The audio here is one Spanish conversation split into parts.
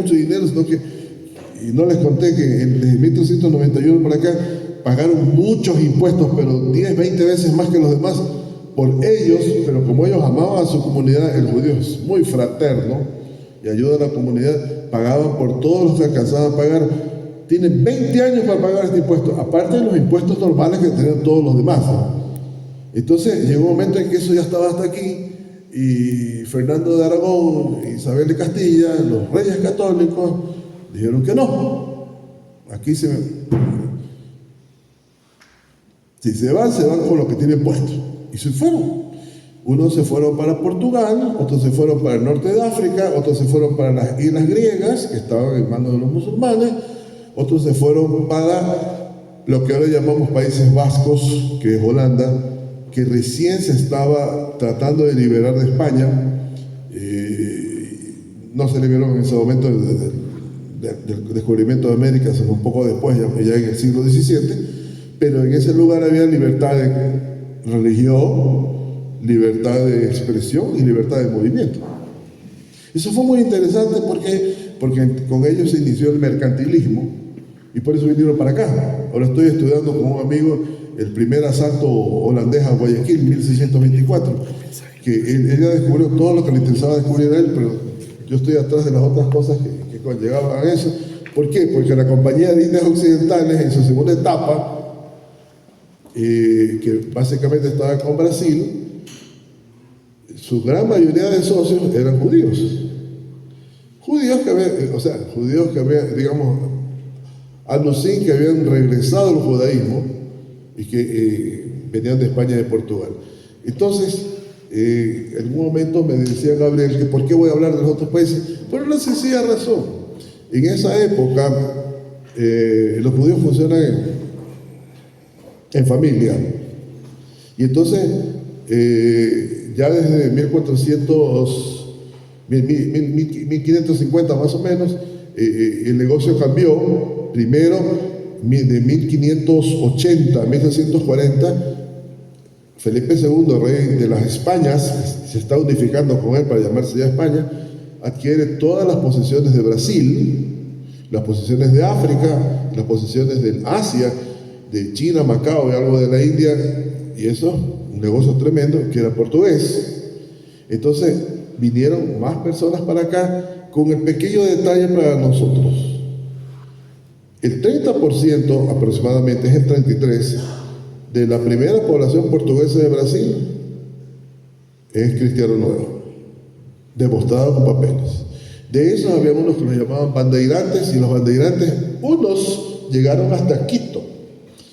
mucho dinero, sino que, y no les conté que desde 1391 por acá pagaron muchos impuestos, pero 10, 20 veces más que los demás por ellos, pero como ellos amaban a su comunidad, el judío es muy fraterno y ayuda a la comunidad, pagaban por todos los que alcanzaban a pagar. Tienen 20 años para pagar este impuesto, aparte de los impuestos normales que tenían todos los demás, ¿no? Entonces llegó un momento en que eso ya estaba hasta aquí, y Fernando de Aragón, Isabel de Castilla, los reyes católicos, dijeron que no. Aquí si se van con lo que tienen puesto. Y se fueron. Unos se fueron para Portugal, otros se fueron para el norte de África, otros se fueron para las islas griegas, que estaban en manos de los musulmanes, otros se fueron para lo que ahora llamamos Países Vascos, que es Holanda, que recién se estaba tratando de liberar de España. No se liberó en ese momento del descubrimiento de América, sino un poco después, ya en el siglo XVII, pero en ese lugar había libertad de religión, libertad de expresión y libertad de movimiento. Eso fue muy interesante porque con ellos se inició el mercantilismo y por eso vinieron para acá. Ahora estoy estudiando con un amigo el primer asalto holandés a Guayaquil, 1624, que él ya descubrió todo lo que le interesaba descubrir a él, pero yo estoy atrás de las otras cosas que conllevaban a eso. ¿Por qué? Porque la Compañía de Indias Occidentales, en su segunda etapa, que básicamente estaba con Brasil, su gran mayoría de socios eran judíos. Judíos que habían, digamos, alucin que habían regresado al judaísmo y que venían de España y de Portugal. Entonces, en algún momento me decía Gabriel que por qué voy a hablar de los otros países, por una sencilla razón. En esa época, los judíos funcionan en familia. Y entonces, ya desde 1550 más o menos, el negocio cambió. Primero, de 1580 a 1640, Felipe II, rey de las Españas, se está unificando con él para llamarse ya España, adquiere todas las posesiones de Brasil, las posesiones de África, las posesiones del Asia, de China, Macao y algo de la India, y eso, un negocio tremendo, que era portugués. Entonces vinieron más personas para acá, con el pequeño detalle para nosotros. El 30% aproximadamente, es el 33%, de la primera población portuguesa de Brasil es cristiano nuevo, demostrado con papeles. De esos había unos que los llamaban bandeirantes, y los bandeirantes, unos llegaron hasta Quito.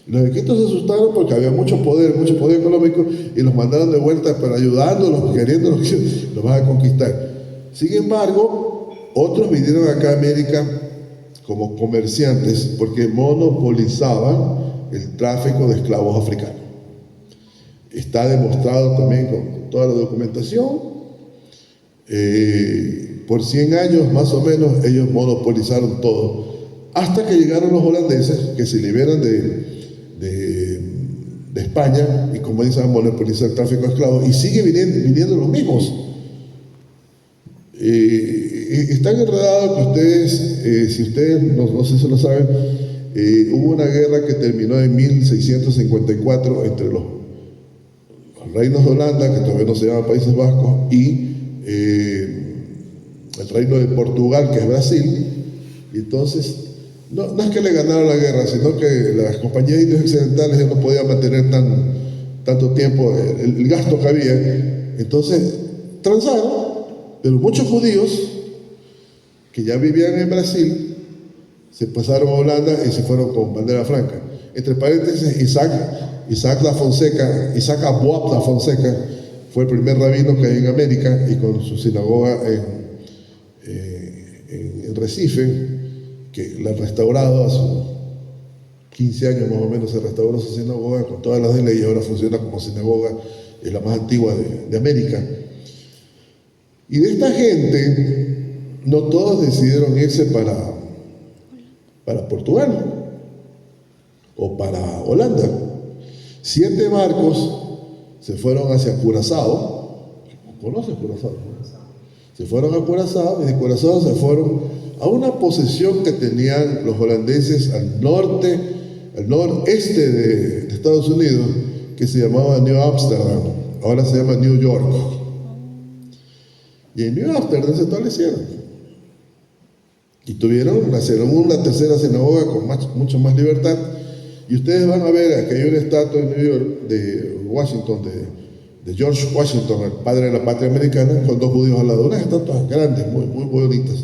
Los de Quito se asustaron porque había mucho poder económico, y los mandaron de vuelta para ayudándolos, queriéndolos, los van a conquistar. Sin embargo, otros vinieron acá a América como comerciantes porque monopolizaban el tráfico de esclavos africanos. Está demostrado también con toda la documentación. Por 100 años más o menos ellos monopolizaron todo, hasta que llegaron los holandeses, que se liberan de España, y como dicen, monopolizar el tráfico de esclavos, y sigue viniendo los mismos. Están enredados que ustedes, si ustedes no sé si lo saben, hubo una guerra que terminó en 1654 entre los reinos de Holanda, que todavía no se llama Países Vascos, y el reino de Portugal, que es Brasil. Y entonces, no es que le ganaron la guerra, sino que las compañías de indios occidentales ya no podían mantener tanto tiempo el gasto que había. Entonces, transaron, pero muchos judíos que ya vivían en Brasil se pasaron a Holanda y se fueron con bandera franca. Entre paréntesis, Isaac Aboab da Fonseca fue el primer rabino que hay en América, y con su sinagoga en Recife, que la han restaurado hace 15 años más o menos, se restauró su sinagoga con todas las de ley, y ahora funciona como sinagoga, es la más antigua de América. Y de esta gente, no todos decidieron irse para Portugal o para Holanda. 7 barcos se fueron hacia Curazao. ¿Conoces Curazao? Se fueron a Curazao, y de Curazao se fueron a una posesión que tenían los holandeses al noreste de Estados Unidos, que se llamaba New Amsterdam, ahora se llama New York. Y en New Amsterdam se establecieron. Y tuvieron la segunda, tercera sinagoga con mucho más libertad. Y ustedes van a ver que hay una estatua en New York de Washington, de George Washington, el padre de la patria americana, con dos judíos al lado. Unas estatuas grandes, muy, muy bonitas.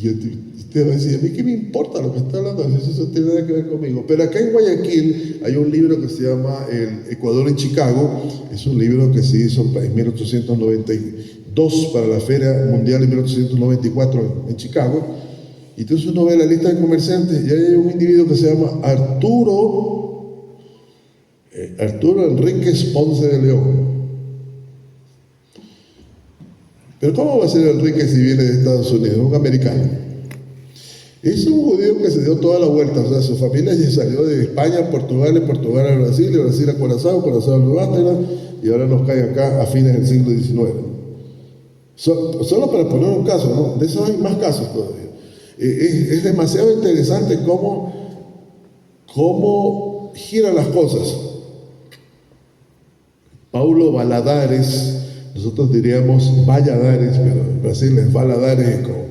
Y usted va a decir, ¿a mí qué me importa lo que está hablando? Eso no tiene nada que ver conmigo. Pero acá en Guayaquil hay un libro que se llama El Ecuador en Chicago. Es un libro que se hizo en 1892 para la Feria Mundial en 1894 en Chicago. Y entonces uno ve la lista de comerciantes y ahí hay un individuo que se llama Arturo Enríquez Ponce de León. Pero ¿cómo va a ser Enrique si viene de Estados Unidos? Es un americano. Es un judío que se dio toda la vuelta. O sea, su familia ya salió de España a Portugal, de Portugal a Brasil, de Brasil a Curazao, Curazao a Nueva Zelanda, y ahora nos cae acá a fines del siglo XIX. Solo para poner un caso, ¿no? De esos hay más casos todavía. Es demasiado interesante cómo giran las cosas. Paulo Valadares, nosotros diríamos Valladares, pero en Brasil es Valadares con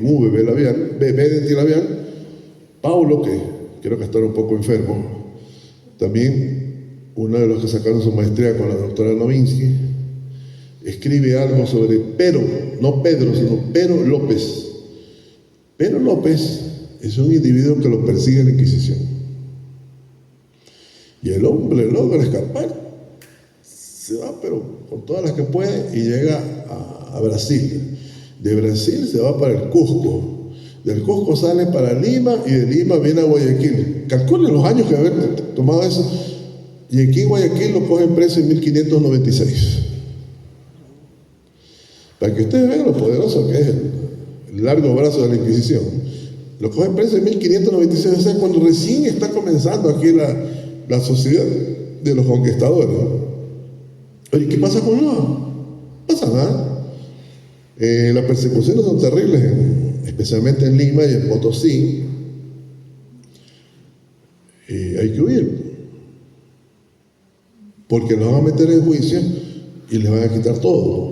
V labial, B de labial. Paulo, que creo que está un poco enfermo, también uno de los que sacaron su maestría con la doctora Novinsky, escribe algo sobre Pero, no Pedro, sino Pero López. Pero López es un individuo que lo persigue la Inquisición. Y el hombre logra escapar, se va pero con todas las que puede y llega a Brasil. De Brasil se va para el Cusco. Del Cusco sale para Lima y de Lima viene a Guayaquil. Calculen los años que haber tomado eso. Y aquí en Guayaquil lo cogen preso en 1596. Para que ustedes vean lo poderoso que es el largo brazo de la Inquisición. Lo cogen preso en 1596, o sea, cuando recién está comenzando aquí la sociedad de los conquistadores. Oye, ¿qué pasa con no? No pasa nada. Las persecuciones son terribles, especialmente en Lima y en Potosí. Hay que huir, porque los van a meter en juicio y les van a quitar todo.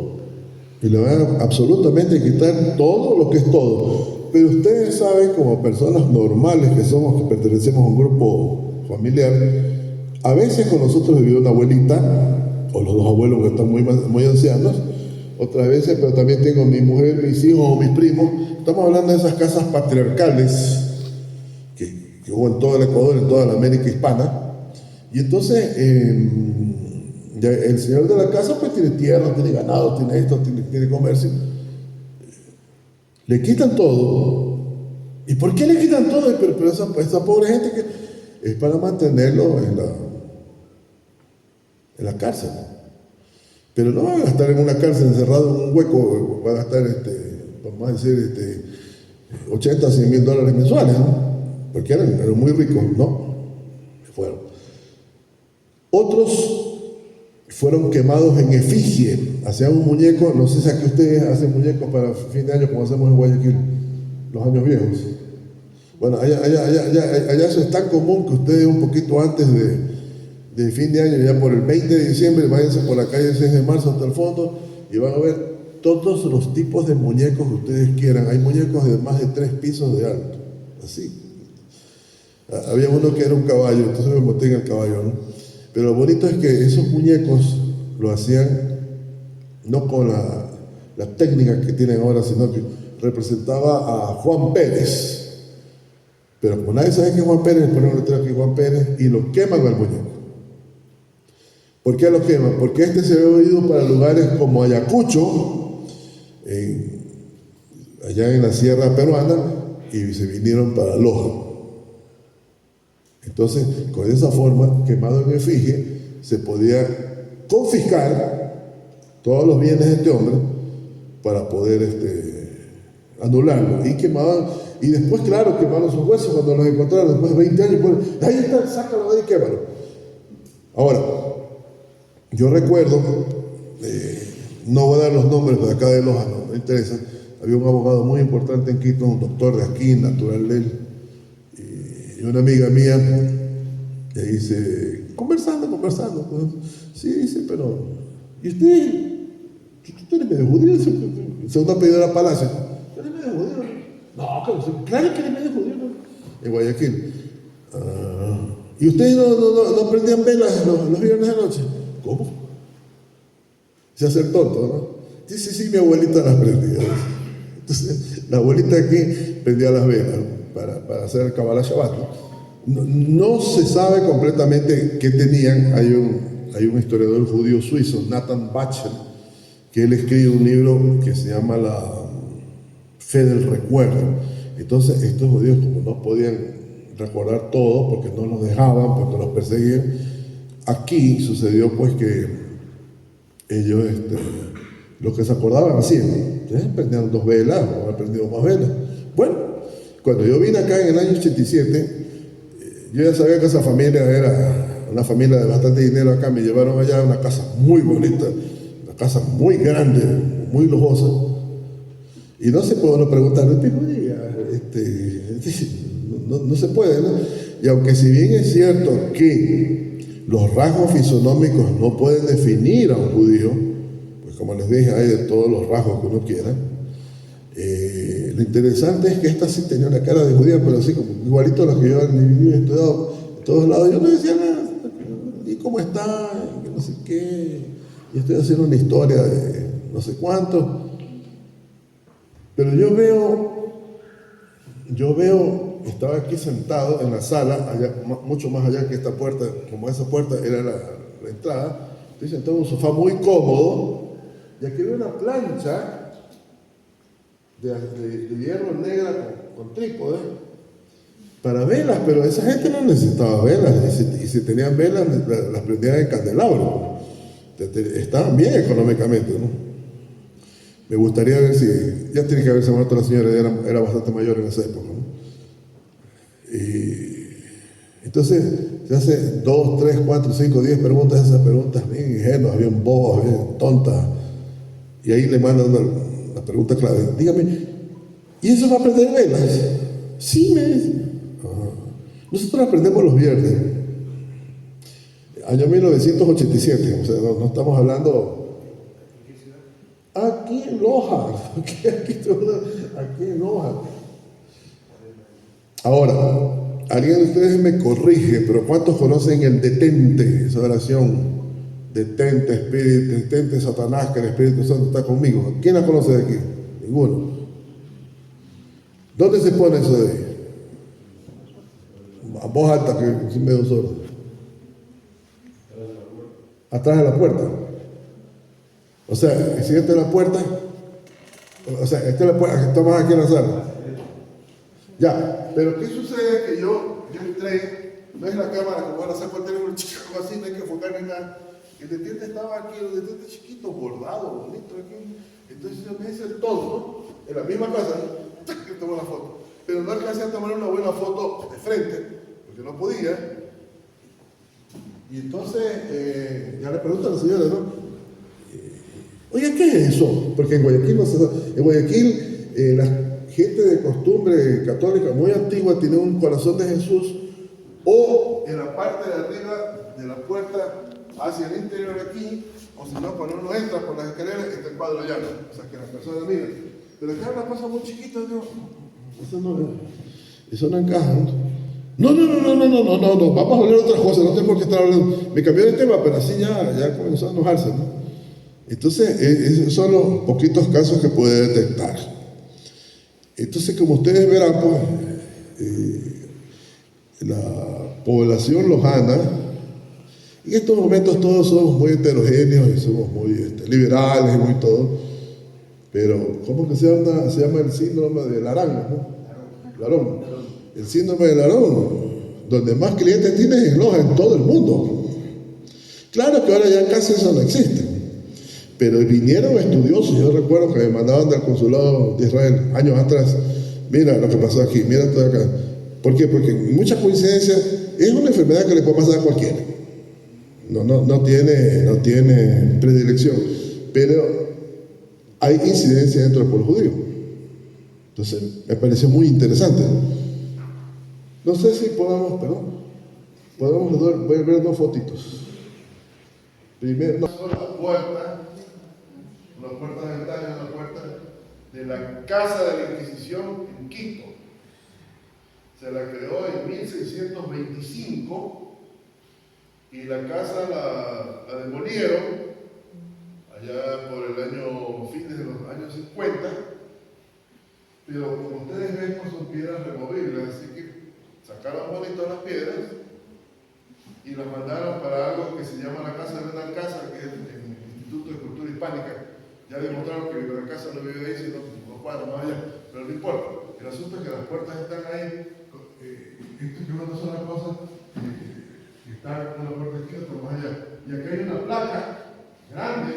Y le van a absolutamente quitar todo lo que es todo. Pero ustedes saben, como personas normales que somos, que pertenecemos a un grupo familiar, a veces con nosotros vivió una abuelita, o los dos abuelos que están muy ancianos, otras veces, pero también tengo mi mujer, mis hijos o mis primos. Estamos hablando de esas casas patriarcales que hubo en todo el Ecuador, en toda la América hispana. Y entonces, el señor de la casa pues tiene tierra, tiene ganado, tiene esto, tiene comercio. Le quitan todo. ¿Y por qué le quitan todo? Pero esa pobre gente que es para mantenerlo en la cárcel. Pero no van a estar en una cárcel encerrado en un hueco, van a estar, vamos a decir, 80, 100 mil dólares mensuales, ¿no? Porque eran muy ricos, ¿no? Fueron. Otros fueron quemados en efigie. Hacían un muñeco, no sé si aquí ustedes hacen muñecos para fin de año como hacemos en Guayaquil, los años viejos. Bueno, allá eso es tan común que ustedes un poquito antes de fin de año, ya por el 20 de diciembre, váyanse por la calle 6 de marzo hasta el fondo y van a ver todos los tipos de muñecos que ustedes quieran. Hay muñecos de más de 3 pisos de alto, así. Había uno que era un caballo, entonces me monté en el caballo, ¿no? Pero lo bonito es que esos muñecos lo hacían no con la técnica que tienen ahora, sino que representaba a Juan Pérez. Pero como nadie sabe que es Juan Pérez, le ponen un letrero aquí Juan Pérez y lo queman al muñeco. ¿Por qué lo queman? Porque se había ido para lugares como Ayacucho, allá en la sierra peruana, y se vinieron para Loja. Entonces, con esa forma, quemado en efigie, se podía confiscar todos los bienes de este hombre para poder anularlo. Y quemaban, y después, claro, quemaron sus huesos cuando los encontraron, después de 20 años, pues, ahí está, sácalo de ahí y quémalo. Ahora, yo recuerdo, no voy a dar los nombres de acá de Loja, no me interesa, había un abogado muy importante en Quito, un doctor de aquí, natural de él, y una amiga mía le dice, conversando, pues, sí, dice, pero, ¿y usted? ¿Tú eres medio judío? Segundo apellido era Palacio. ¿Tú eres medio judío? No, claro que eres medio judío, ¿no? En Guayaquil. ¿Y ustedes no prendían velas los viernes de noche? ¿Cómo? Se hace el tonto, ¿no? Sí, mi abuelita las prendía. Entonces, la abuelita aquí prendía las velas para hacer el Kabbalah Shabbat, ¿no? No se sabe completamente qué tenían. Hay un historiador judío suizo, Nathan Bachel, que él escribe un libro que se llama La Fe del Recuerdo. Entonces, estos judíos, como no podían recordar todo porque no los dejaban, porque los perseguían, aquí sucedió pues que ellos, los que se acordaban hacían, prendían 2 velas o han prendido más velas. Bueno, cuando yo vine acá en el año 87, yo ya sabía que esa familia era una familia de bastante dinero acá. Me llevaron allá a una casa muy bonita, una casa muy grande, muy lujosa. Y no se puede uno preguntar, no se puede, ¿no? Y aunque si bien es cierto que los rasgos fisonómicos no pueden definir a un judío, pues como les dije, hay de todos los rasgos que uno quiera, lo interesante es que esta sí tenía una cara de judía, pero así como igualito a los que yo he estudiado en todos lados. Yo no decía nada, ¿y cómo está? Y no sé qué, y estoy haciendo una historia de no sé cuánto. Pero yo veo, estaba aquí sentado en la sala, allá, mucho más allá que esta puerta, como esa puerta era la entrada. Estoy sentado en un sofá muy cómodo, y aquí veo una plancha de hierro negra con trípode para velas, pero esa gente no necesitaba velas, y si tenían velas las prendían en candelabro. Estaban bien económicamente, ¿no? Me gustaría ver si, ya tiene que haberse muerto la señora, era bastante mayor en esa época, ¿no? Y entonces se hace 2, 3, 4, 5, 10 preguntas, esas preguntas bien ingenuas, bien bobas, bien tontas, y ahí le mandan la pregunta clave, dígame, ¿y eso va a prender velas? Sí, me dice. Nosotros aprendemos los viernes, año 1987, o sea, no estamos hablando. Aquí en Loja, aquí en Loja. Ahora, alguien de ustedes me corrige, pero ¿cuántos conocen el detente, esa oración? Detente, Espíritu, detente, Satanás, que el Espíritu Santo está conmigo. ¿Quién la conoce de aquí? Ninguno. ¿Dónde se pone eso de ahí? A voz alta, que sin medio sordo. Atrás de la puerta. O sea, si esta es la puerta, esta es la puerta, estamos aquí en la sala. Ya, pero ¿qué sucede? Que yo entré, no es la cámara como ahora saco el teléfono chico así, no hay que enfocar ni nada. El detente estaba aquí, el detente chiquito, bordado, bonito aquí. Entonces yo me hice el todo, ¿no? En la misma casa, que tomó la foto. Pero no alcancé a tomar una buena foto de frente, porque no podía. Y entonces, ya le pregunto a la señora, ¿no? Oye, ¿qué es eso? Porque en Guayaquil no se sabe. En Guayaquil, la gente de costumbre católica muy antigua tiene un corazón de Jesús, o en la parte de arriba de la puerta hacia el interior aquí, o si no, cuando uno entra por las escaleras, está el cuadro llano, o sea que las personas miran. Pero acá es una cosa muy chiquita, Dios. Eso no encaja, ¿no? No, vamos a hablar de otras cosas, no tengo por qué estar hablando. Me cambió de tema, pero así ya comenzó a enojarse, ¿no? Entonces, esos son los poquitos casos que puede detectar. Entonces, como ustedes verán, pues, la población lojana, en estos momentos todos somos muy heterogéneos y somos muy liberales y muy todo, pero ¿cómo que se llama el síndrome del Larón, ¿no? Larón. El síndrome del Larón, donde más clientes tienes en Loja, en todo el mundo. Claro que ahora ya casi eso no existe. Pero vinieron estudiosos, yo recuerdo que me mandaban del consulado de Israel años atrás, mira lo que pasó aquí, mira todo acá. ¿Por qué? Porque mucha coincidencia, es una enfermedad que le puede pasar a cualquiera. No tiene predilección, pero hay incidencia dentro del pueblo judío. Entonces, me pareció muy interesante. No sé si podemos ver dos fotitos. Primero, no. Son las puertas ventanas, la puerta de la Casa de la Inquisición en Quito. Se la creó en 1625 y la casa la demolieron allá por el año, fines de los años 50, pero como ustedes ven, pues son piedras removibles, así que sacaron bonito las piedras y las mandaron para algo que se llama la Casa de Benalcázar, que es el Instituto de Cultura Hispánica. Ya demostraron que Benalcázar no vive ahí, sino unos cuadros más allá, pero no importa. El asunto es que las puertas están ahí. Esto que no son las cosas que están una puerta aquí, otra más allá. Y aquí hay una placa grande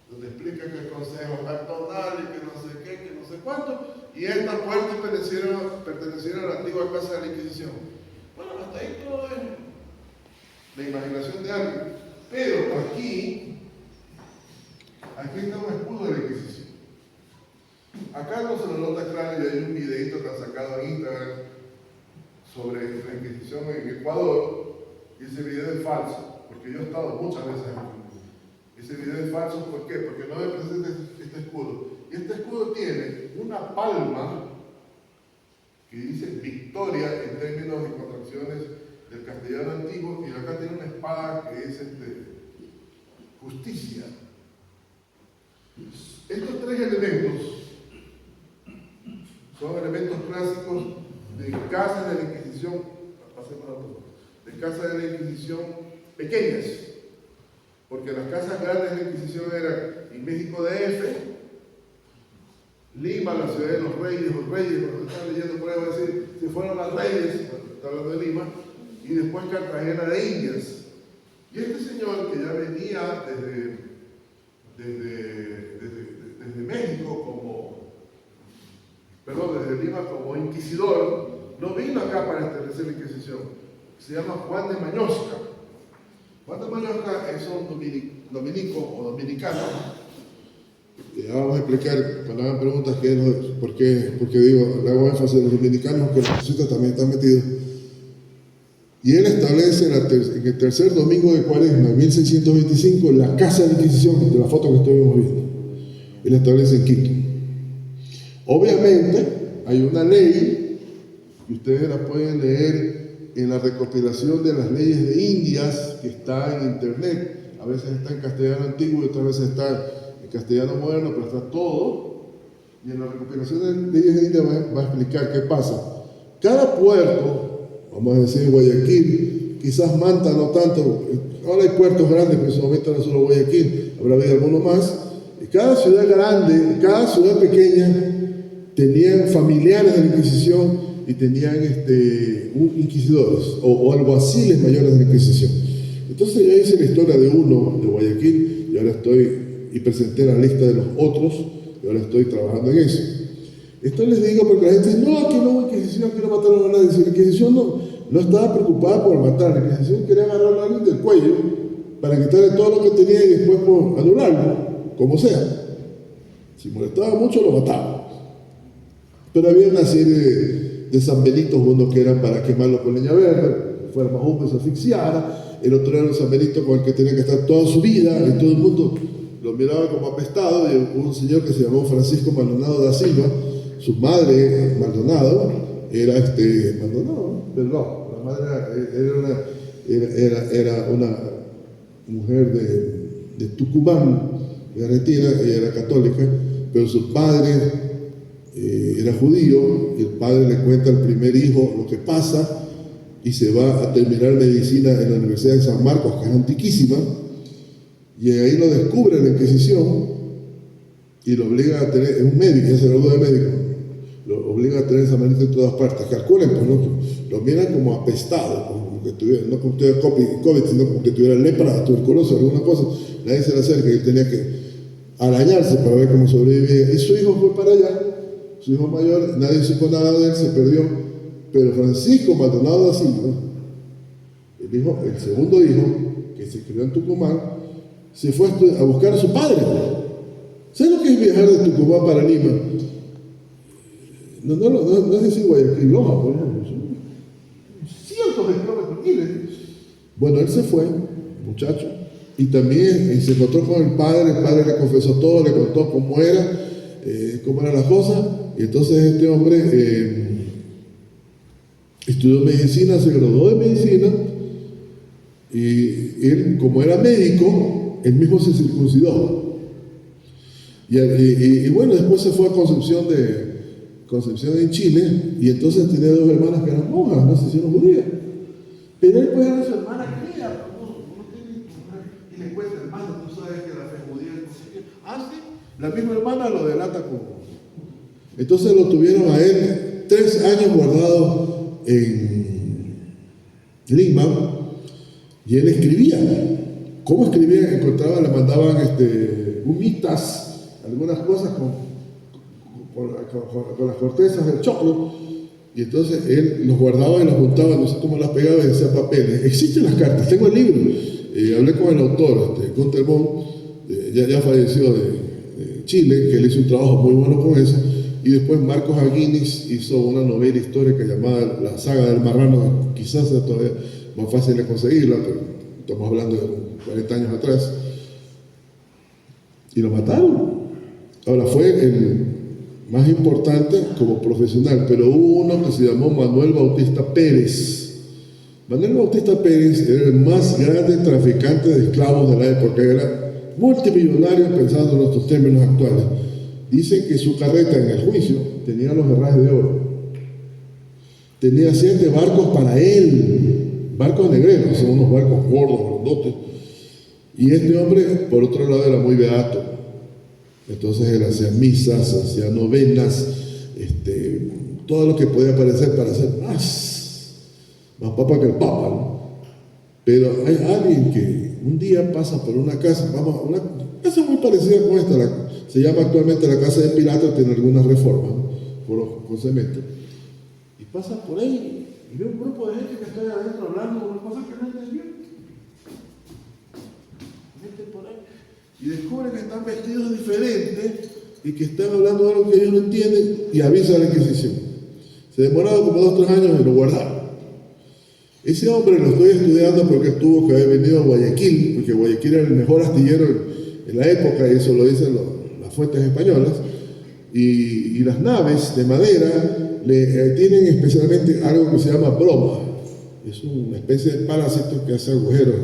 donde explica que el consejo cantonal y que no sé qué, que no sé cuánto. Y estas puertas pertenecieron a la antigua Casa de la Inquisición. Bueno, hasta ahí todo es la imaginación de alguien. Pero aquí está un escudo de la Inquisición. Acá no se lo nota claro y hay un videito que han sacado en Instagram sobre la Inquisición en Ecuador, y ese video es falso, porque yo he estado muchas veces en Ecuador. Ese video es falso, ¿por qué? Porque no me presenta este escudo. Y este escudo tiene una palma que dice victoria en términos y contracciones del castellano antiguo, y acá tiene una espada que es justicia. Estos tres elementos son elementos clásicos de casas de la Inquisición, de casas de la Inquisición pequeñas, porque las casas grandes de la Inquisición eran en México DF, Lima, la ciudad de los reyes, cuando están leyendo por ahí va a decir, se fueron las reyes, está hablando de Lima, y después Cartagena de Indias. Y este señor que ya venía desde México desde Lima como inquisidor, no vino acá para establecer la Inquisición. Se llama Juan de Mañosca. Juan de Mañosca es un dominico o dominicano. Ahora vamos a explicar, cuando hagan preguntas, por qué digo, le hago énfasis a los dominicanos, que los jesuitas también están metidos. Y él establece en el tercer domingo de Cuaresma, 1625, la Casa de la Inquisición, de la foto que estuvimos viendo. Él establece en Quito. Obviamente, hay una ley, que ustedes la pueden leer en la recopilación de las leyes de Indias, que está en internet. A veces está en castellano antiguo y otras veces está en castellano moderno, pero está todo. Y en la recopilación de leyes de Indias va a explicar qué pasa. Cada puerto, vamos a decir Guayaquil, quizás Manta no tanto, ahora hay puertos grandes, pero en ese momento era solo Guayaquil, habrá habido alguno más. Y cada ciudad grande, cada ciudad pequeña, tenían familiares de la Inquisición y tenían inquisidores o alguaciles mayores de la Inquisición. Entonces yo hice la historia de uno de Guayaquil y ahora presenté la lista de los otros y ahora estoy trabajando en eso. Esto les digo porque la gente dice, no, aquí no hubo Inquisición, aquí no mataron a nadie. La Inquisición no estaba preocupada por matar, la Inquisición quería agarrar a alguien del cuello para quitarle todo lo que tenía y después anularlo, como sea. Si molestaba mucho, lo mataba. Pero había una serie de San Benitos, uno que eran para quemarlo con leña verde, fuera más humo, se asfixiara. El otro era un San Benito con el que tenía que estar toda su vida, y todo el mundo lo miraba como apestado. Y hubo un señor que se llamó Francisco Maldonado da Silva, su madre, Maldonado, era Maldonado, pero no, la madre era una mujer de Tucumán, de Argentina, ella era católica, pero su padre era judío, y el padre le cuenta al primer hijo lo que pasa y se va a terminar medicina en la Universidad de San Marcos, que es antiquísima, y ahí lo descubre la Inquisición y lo obliga a tener, es un médico, ya se graduó de médico, lo obliga a tener esa manita en todas partes. Calculen, pues, ¿no? Lo miran como apestado, como que tuviera, no como que tuviera COVID, sino como que tuviera lepra, tuberculosis, alguna cosa. Nadie se le acerca y él tenía que arañarse para ver cómo sobrevivía. Y su hijo fue para allá. Su hijo mayor, nadie supo nada de él, se perdió. Pero Francisco Maldonado da Silva, el segundo hijo, que se crió en Tucumán, se fue a buscar a su padre. ¿Sabes lo que es viajar de Tucumán para Lima? no es decir Guayaquil Loja, por ejemplo, son cientos de kilómetros, miles. Bueno, él se fue, muchacho, y también se encontró con el padre le confesó todo, le contó cómo era la cosa, y entonces este hombre estudió medicina, se graduó de medicina, y él, como era médico, él mismo se circuncidó. Y bueno, después se fue a Concepción en Chile, y entonces tenía dos hermanas que eran monjas, no se hicieron judías. Pero él puede dar a su hermana cría, y le cuenta, hermano, tú sabes que la fe judía es posible. Ah, sí, la misma hermana lo delata como. Entonces lo tuvieron a él 3 años guardado en Lima, y él escribía. ¿Cómo escribía? Encontraba, le mandaban humitas, algunas cosas con las cortezas del choclo, y entonces él los guardaba y los juntaba, no sé cómo las pegaba y hacía papeles. Existen las cartas, tengo el libro. Hablé con el autor, Gunter Bond, ya falleció de Chile, que él hizo un trabajo muy bueno con eso, y después Marcos Aguinis hizo una novela histórica llamada La Saga del Marrano, que quizás sea todavía más fácil de conseguirla, pero estamos hablando de 40 años atrás, y lo mataron. Ahora, fue el más importante como profesional, pero hubo uno que se llamó Manuel Bautista Pérez. Manuel Bautista Pérez era el más grande traficante de esclavos de la época, era multimillonario pensando en nuestros términos actuales. Dicen que su carreta en el juicio tenía los herrajes de oro. Tenía 7 barcos para él, barcos negreros, son unos barcos gordos, grandotes. Y este hombre, por otro lado, era muy beato. Entonces él hacía misas, hacía novenas, todo lo que podía parecer para ser más papa que el papa, ¿no? Pero hay alguien que un día pasa por una casa, una casa muy parecida con esta, se llama actualmente la Casa de Pilato, tiene algunas reformas, ¿no? Con cemento, y pasa por ahí y ve un grupo de gente que está ahí adentro hablando de cosas que no entendió. Por ahí y descubren que están vestidos diferentes y que están hablando de algo que ellos no entienden, y avisa a la Inquisición. Se demoraron como 2 o 3 años y lo guardaron. Ese hombre lo estoy estudiando porque tuvo que haber venido a Guayaquil, porque Guayaquil era el mejor astillero en la época, y eso lo dicen las fuentes españolas, y las naves de madera tienen especialmente algo que se llama broma. Es una especie de parásito que hace agujeros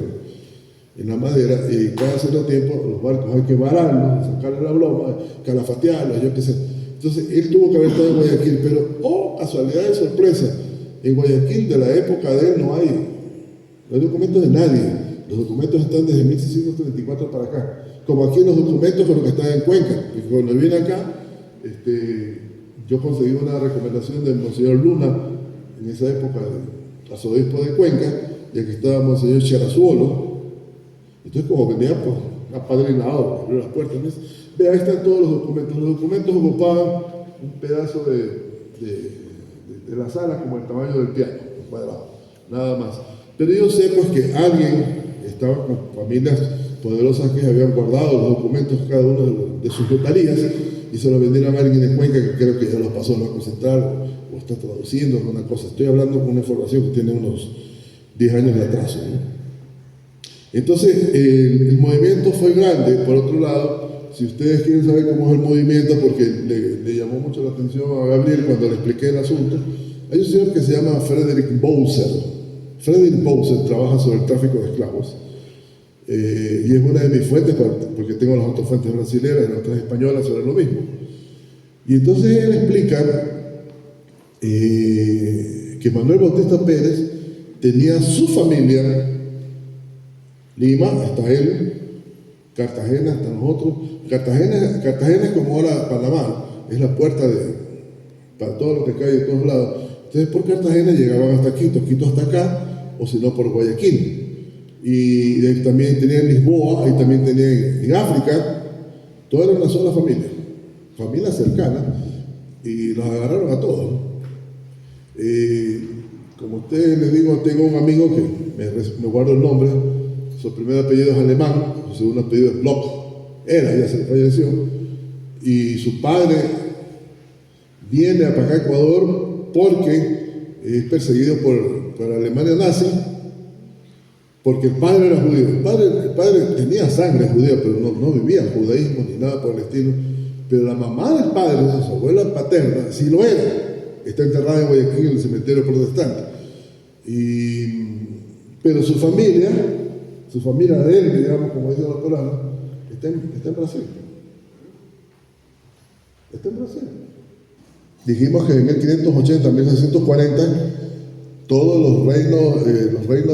en la madera, y cada cierto tiempo los barcos hay que vararlos, sacarle la broma, calafatearlos, yo qué sé. Entonces él tuvo que haber estado en Guayaquil, pero casualidad de sorpresa, en Guayaquil de la época de él no hay documentos de nadie. Los documentos están desde 1634 para acá, como aquí los documentos con los que están en Cuenca. Y cuando vine acá, yo conseguí una recomendación del Monseñor Luna, en esa época, arzobispo de Cuenca, y aquí estaba Monseñor Charazuolo. Entonces, como venía pues apadrinado, abrió las puertas, ¿ves? Ve, ahí están todos los documentos. Los documentos ocupaban un pedazo de la sala como el tamaño del piano, cuadrado, nada más. Pero yo sé pues que alguien estaba con familias poderosas que habían guardado los documentos cada uno de sus notarías y se los vendieron a alguien de Cuenca que creo que ya los pasó al Banco Central o está traduciendo alguna cosa. Estoy hablando con una información que tiene unos 10 años de atraso, ¿no? Entonces, el movimiento fue grande. Por otro lado, si ustedes quieren saber cómo es el movimiento, porque le llamó mucho la atención a Gabriel cuando le expliqué el asunto, hay un señor que se llama Frederick Bowser. Frederick Bowser trabaja sobre el tráfico de esclavos, y es una de mis fuentes, porque tengo las otras fuentes brasileñas y las otras españolas sobre lo mismo. Y entonces él explica que Manuel Bautista Pérez tenía su familia. Lima, hasta él, Cartagena, hasta nosotros. Cartagena es como ahora Panamá, es la puerta para todo lo que cae de todos lados. Entonces por Cartagena llegaban hasta Quito hasta acá, o si no por Guayaquil. Y también tenían Lisboa, y también tenían en África, toda era una sola familia cercana, y los agarraron a todos. Como ustedes les digo, tengo un amigo que me guardo el nombre. Su primer apellido es alemán, su segundo apellido es Bloch, ya se falleció, y su padre viene para acá a Ecuador porque es perseguido por la Alemania nazi, porque el padre era judío. El padre tenía sangre judía, pero no vivía el judaísmo ni nada por el estilo. Pero la mamá del padre, su abuela paterna, sí lo era. Está enterrada en Guayaquil, en el cementerio protestante. Pero su familia de él, digamos, como dicen los coranos, está en Brasil. Está en Brasil. Dijimos que en 1580, 1640, todos los reinos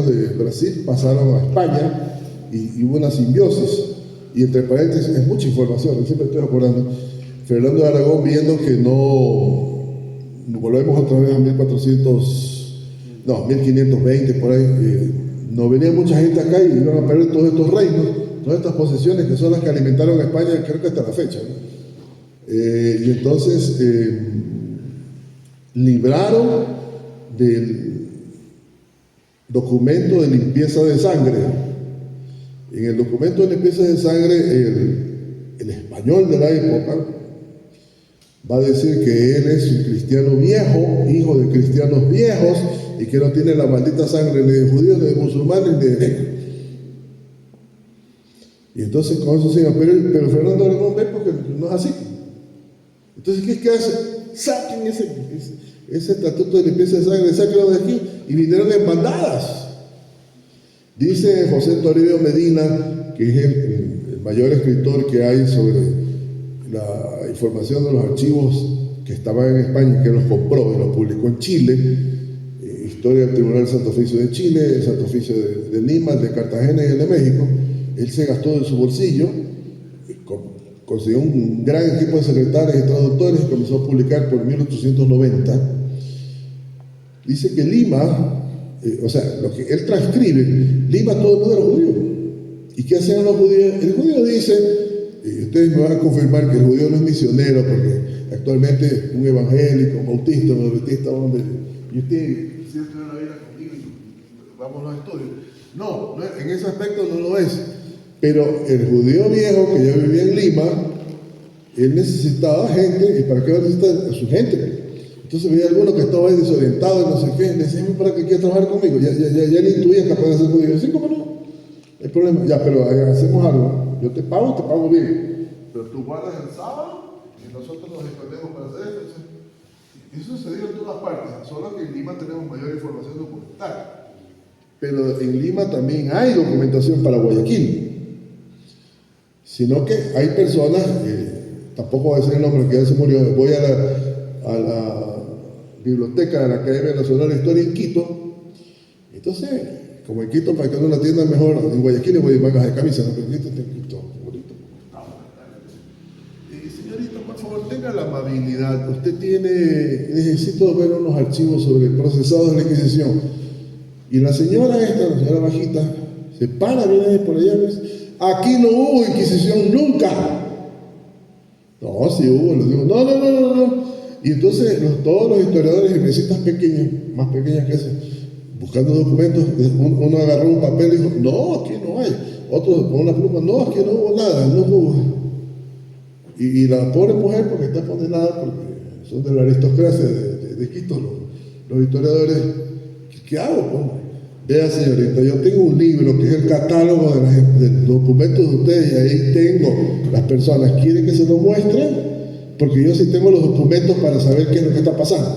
de Brasil pasaron a España y hubo una simbiosis. Y entre paréntesis, es mucha información, siempre estoy acordando. Fernando de Aragón, viendo que volvemos otra vez a 1520, por ahí, no venía mucha gente acá y iban a perder todos estos reinos, todas estas posesiones que son las que alimentaron a España, creo que hasta la fecha, ¿no? Y entonces libraron del documento de limpieza de sangre. En el documento de limpieza de sangre, el español de la época va a decir que él es un cristiano viejo, hijo de cristianos viejos, y que no tiene la maldita sangre ni de judíos, ni de musulmanes, ni de negros. Y entonces con eso se llama, pero Fernando Aragón ve porque no es así. Entonces, ¿qué hace? Saquen ese estatuto de limpieza de sangre, sáquenlo de aquí, y vinieron en bandadas. Dice José Toribio Medina, que es el mayor escritor que hay sobre la información de los archivos que estaban en España, que los compró y los publicó en Chile, Historia del Tribunal Santo Oficio de Chile, el Santo Oficio de Lima, el de Cartagena y el de México. Él se gastó de su bolsillo, consiguió un gran equipo de secretarios y traductores y comenzó a publicar por 1890. Dice que Lima, lo que él transcribe, Lima todo el mundo era judío. ¿Y qué hacían los judíos? El judío dice, y ustedes me van a confirmar que el judío no es misionero, porque actualmente un evangélico, un bautista, un adventista, y usted siempre van a ir conmigo y vamos a los estudios. No, en ese aspecto no lo es. Pero el judío viejo que ya vivía en Lima, él necesitaba gente, ¿y para qué necesita a su gente? Entonces veía alguno que estaba ahí desorientado y no sé qué, le decía, ¿para qué quiere trabajar conmigo? Ya le intuía capaz de ser judío. Sí, ¿cómo no? No hay problema. Ya, pero hacemos algo. Yo te pago bien. Pero tú guardas el sábado y nosotros nos escondemos para hacer esto. Y eso sucedió en todas partes, solo que en Lima tenemos mayor información documental. Pero en Lima también hay documentación para Guayaquil. Sino que hay personas, tampoco voy a decir el nombre que ya se murió, voy a la biblioteca de la Academia Nacional de Historia en Quito. Entonces, como en Quito, para que uno la atienda mejor, en Guayaquil voy a mangas de camisa, no, pero en Quito está en Quito, bonito. Señorita, por favor, tenga la amabilidad. Usted necesito ver unos archivos sobre el procesado de la Inquisición. Y la señora bajita, se para, viene por allá, y dice, aquí no hubo Inquisición nunca. No, sí hubo, les digo, no. Y entonces todos los historiadores y mesitas pequeñas, más pequeñas que ese, buscando documentos, uno agarró un papel y dijo, no, aquí no hay. Otro con una pluma, no, aquí no hubo nada, no hubo. Y la pobre mujer, porque está condenada, porque son de la aristocracia de Quito, los historiadores, ¿qué hago? Pues? Vea, señorita, yo tengo un libro que es el catálogo de los documentos de ustedes y ahí tengo las personas. ¿Quieren que se lo muestre? Porque yo sí tengo los documentos para saber qué es lo que está pasando.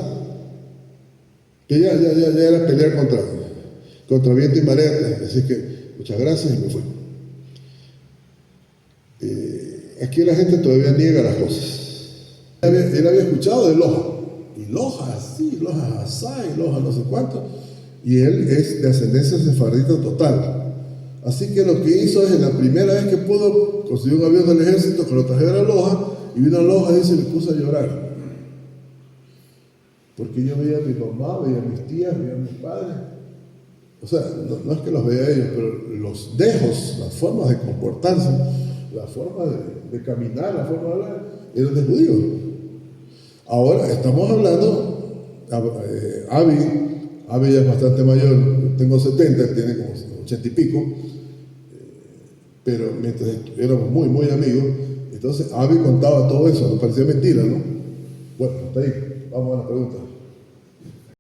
Que ya era pelear contra viento y marea. Así que muchas gracias y me fui. Aquí la gente todavía niega las cosas. Él había escuchado de Loja. Y Loja así, Loja asá, y Loja no sé cuánto. Y él es de ascendencia sefardita total. Así que lo que hizo es, la primera vez que pudo, consiguió un avión del ejército que lo trajera a Loja, y vino a Loja y se le puso a llorar. Porque yo veía a mi mamá, veía a mis tías, veía a mis padres. O sea, no es que los veía a ellos, pero los dejos, las formas de comportarse, la forma de caminar, la forma de hablar, eran de judíos. Ahora estamos hablando, Avi ya es bastante mayor, yo tengo 70, él tiene como 80 y pico, pero mientras éramos muy, muy amigos, entonces Avi contaba todo eso, no parecía mentira, ¿no? Bueno, hasta ahí. Vamos a las preguntas.